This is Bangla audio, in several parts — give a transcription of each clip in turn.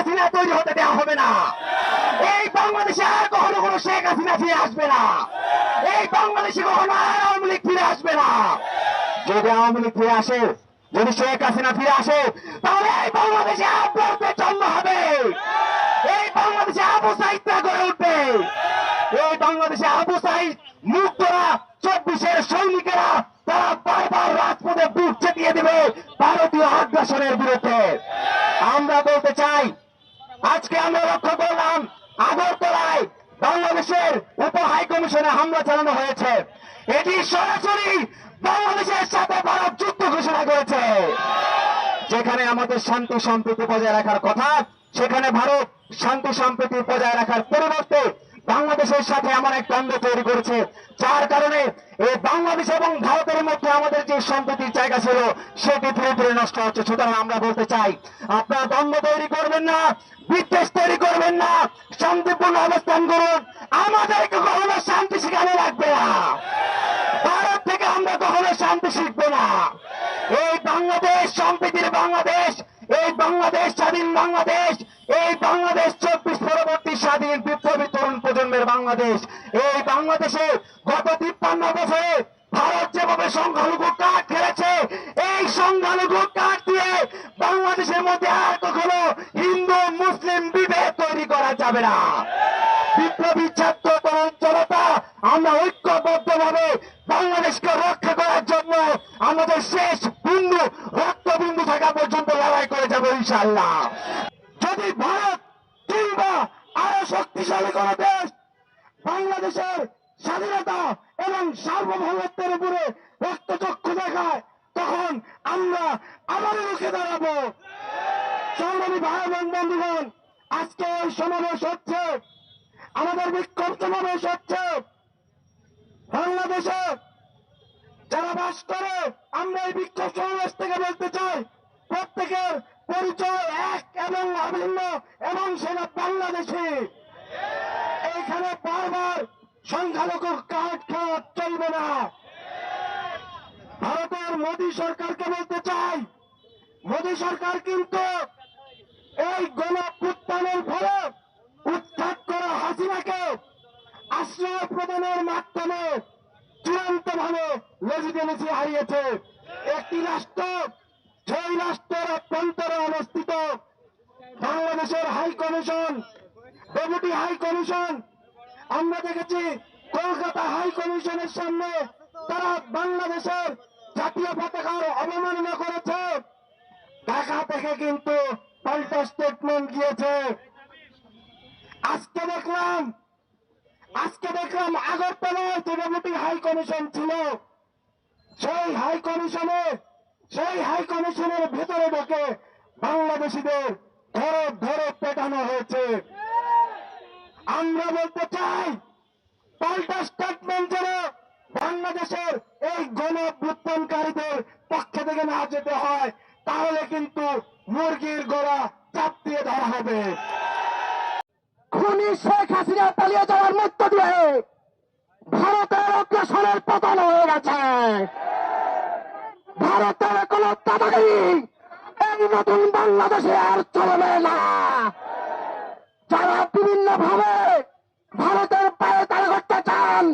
হাসিনা তৈরি হতে দেওয়া হবে না। এই বাংলাদেশে আর কখনো কোনো শেখ হাসিনা ফিরে আসবে না। এই বাংলাদেশে কখনো আর আওয়ামী লীগ ফিরে আসবে না। যদি আওয়ামী লীগ ফিরে আসে, যদি শেখ হাসিনা ফিরে আসে, তাহলে এই বাংলাদেশে আপনাদের জন্ম হবে। এই বাংলাদেশে আবু সাইদরা গড়ে উঠবে। এই বাংলাদেশে আবু সাইদ মুক্তরা 24-এর সৈনিকেরা তারা বারবার রাজপথে বুক চেতিয়ে দেবে ভারতীয় আগ্রাসনের বিরুদ্ধে। আমরা বলতে চাই, আজকে আমরা লক্ষ্য করলাম আগরতলায় বাংলাদেশের উপ হাই কমিশনে হামলা চালানো হয়েছে। এটি সরাসরি বাংলাদেশের সাথে ভারত যুদ্ধ ঘোষণা করেছে। যেখানে আমাদের শান্তি সম্প্রীতি বজায় রাখার কথা, সেখানে ভারত শান্তি সম্প্রীতি বজায় রাখার পরিবর্তে বাংলাদেশের সাথে এমন এক দ্বন্দ্ব তৈরি করেছে, যার কারণে এই বাংলাদেশ এবং ভারতের মধ্যে আমাদের যে সম্প্রীতির জায়গা ছিল সেটি ধীরে ধীরে নষ্ট হচ্ছে। সুতরাং আমরা বলতে চাই, আপনারা দ্বন্দ্ব তৈরি করবেন না, বিদ্বেষ তৈরি করবেন না, শান্তিপূর্ণ অবস্থান করুন। আমাদেরকে কখনো শান্তি শিখানো লাগবে না। ভারত থেকে আমরা কখনো শান্তি শিখবো না। এই বাংলাদেশ সম্প্রীতির বাংলাদেশ, এই বাংলাদেশ স্বাধীন বাংলাদেশ, এই বাংলাদেশ 24 পরবর্তী স্বাধীন বিপ্লবী তরুণ প্রজন্মের বাংলাদেশ। এই বাংলাদেশে গত 53 বছরে ভারত যেভাবে সংখ্যালঘু কার্ড খেলেছে, এই সংখ্যালঘু কার্ড দিয়ে বাংলাদেশের মধ্যে আর কখনো হিন্দু মুসলিম বিভেদ তৈরি করা যাবে না। বিপ্লবী ছাত্র তরুণ জনতা আমরা ঐক্যবদ্ধভাবে বাংলাদেশকে রক্ষা করার জন্য আমাদের শেষ বিন্দু রক্তবিন্দু থাকা পর্যন্ত লড়াই করে যাবো ইনশাআল্লাহ। যদি ভারত কিংবা আরো শক্তিশালী কোন দেশ বাংলাদেশের স্বাধীনতা এবং সার্বভৌমত্বের উপরে রক্তচক্ষু দেখায়, তখন আমরা আবারও রুখে দাঁড়াবো। সংগ্রামী ভাই বোন বন্ধুগণ, আজকে এই সমাবেশ হচ্ছে, আমাদের বিক্ষোভ সমাবেশ হচ্ছে বাংলাদেশে যারা বাস করে। আমরা এই বিক্ষোভ সমাবেশ থেকে বলতে চাই, প্রত্যেকের পরিচয় এক এবং অভিন্ন, এবং সেটা বাংলাদেশি। এইখানে বারবার সংখ্যালঘু কার্ড খাওয়া চলবে না। ভারতের মোদী সরকারকে বলতে চাই, মোদী সরকার কিন্তু এই গণঅভ্যুত্থানের ফলে উৎখাত করা হাসিনাকে আশ্রয় প্রদানের মাধ্যমে চূড়ান্তভাবে লেজিটিমেসি হারিয়েছে। একটি রাষ্ট্র, সেই রাষ্ট্রের অভ্যন্তরে অবস্থিত বাংলাদেশের high commission, deputy high commission, আমরা দেখেছি কলকাতা হাই কমিশনের সামনে তারা বাংলাদেশের জাতীয় পতাকার অবমাননা করেছে। ঢাকা থেকে কিন্তু পাল্টা স্টেটমেন্ট গিয়েছে। আজকে দেখলাম আগরতলায় যে ডেপুটি হাই কমিশন ছিল, সেই হাই কমিশনের ভেতরে ঢোকে বাংলাদেশিদের ধরে ধরে পেটানো হয়েছে। আমরা বলতে চাই, পাল্টা স্টেটমেন্ট যেন বাংলাদেশের এই গণঅভ্যুত্থানকারীদের পক্ষ থেকে না যেতে হয়, তাহলে কিন্তু মুরগির গলা চাপ দিয়ে ধরা হবে। খুনি শেখ হাসিনা পালিয়ে যাওয়ার মধ্য দিয়ে ভারতের অগ্রাসনের পতন হয়ে গেছে। ভারতের কোন দাদাগিরি এই নতুন বাংলাদেশে আর চলবে না। যারা বিভিন্ন ভাবে ভারতের পায়ে তাড়া করতে চান,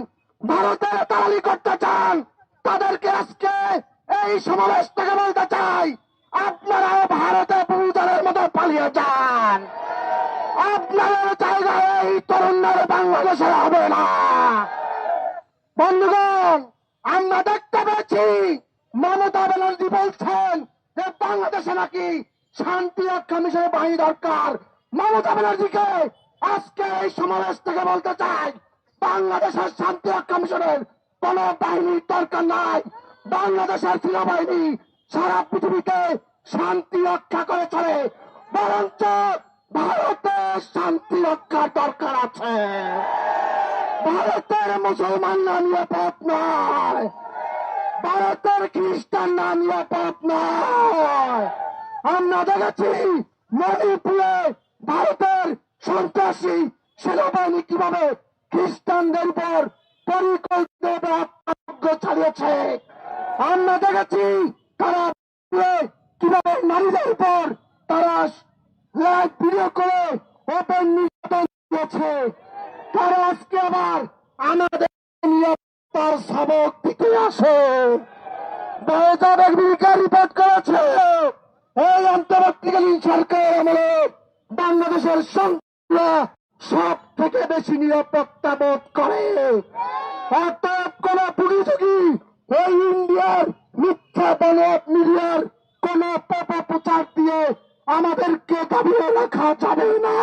ভারতের তাড়ালি করতে চান, তাদেরকে আজকে এই সমাবেশ থেকে বলতে চাই, আপনারাও ভারতে ভূমিদারের মতো পালিয়ে যান। আপনাদের জায়গায় এই তরুণদের বাংলাদেশে হবে না। বন্ধুগণ, আমরা দেখতে পেয়েছি মমতা ব্যানার্জি বলছেন যে বাংলাদেশে নাকি শান্তি রক্ষা মিশনের বাহিনী দরকার। মমতা ব্যানার্জিকে আজকে এই সমাবেশ থেকে বলতে চাই, বাংলাদেশের শান্তি রক্ষা মিশনের কোন বাহিনীর দরকার নাই। বাংলাদেশের সেনাবাহিনী সারা পৃথিবীতে শান্তি রক্ষা করে চলে, বরঞ্চ ভারতের শান্তি রক্ষার দরকার আছে। ভারতের মুসলমানরা নিরাপদ নয়, ভারতের খ্রিস্টানরা নিরাপদ নয়। আমরা দেখেছি মণিপুরে ভারতের সন্ত্রাসী সেনাবাহিনী কিভাবে খ্রিস্টানদের উপর পরিকল্পিতভাবে হত্যাযজ্ঞ চালিয়েছে। আমরা দেখেছি তারা কিভাবে নারীদের উপর তারা লাইভ ভিডিও করে ওপেন নির্যাতন দিয়েছে, তারা আজকে আবার আমাদের নিরাপত্তার সবক দিতে আসে। বেজাবের বিজ্ঞান রিপোর্ট করেছে এই অন্তর্বর্তীকালীন সরকার আমলে বাংলাদেশের সন্তানরা সব থেকে বেশি নিরাপত্তা বোধ করে। অর্থাৎ কোন প্রতিযোগী এই ইন্ডিয়ার মিথ্যা বানোয়াট মিডিয়ার কোন অপপ্রচার দিয়ে আমাদেরকে দাবিয়ে রাখা যাবে না।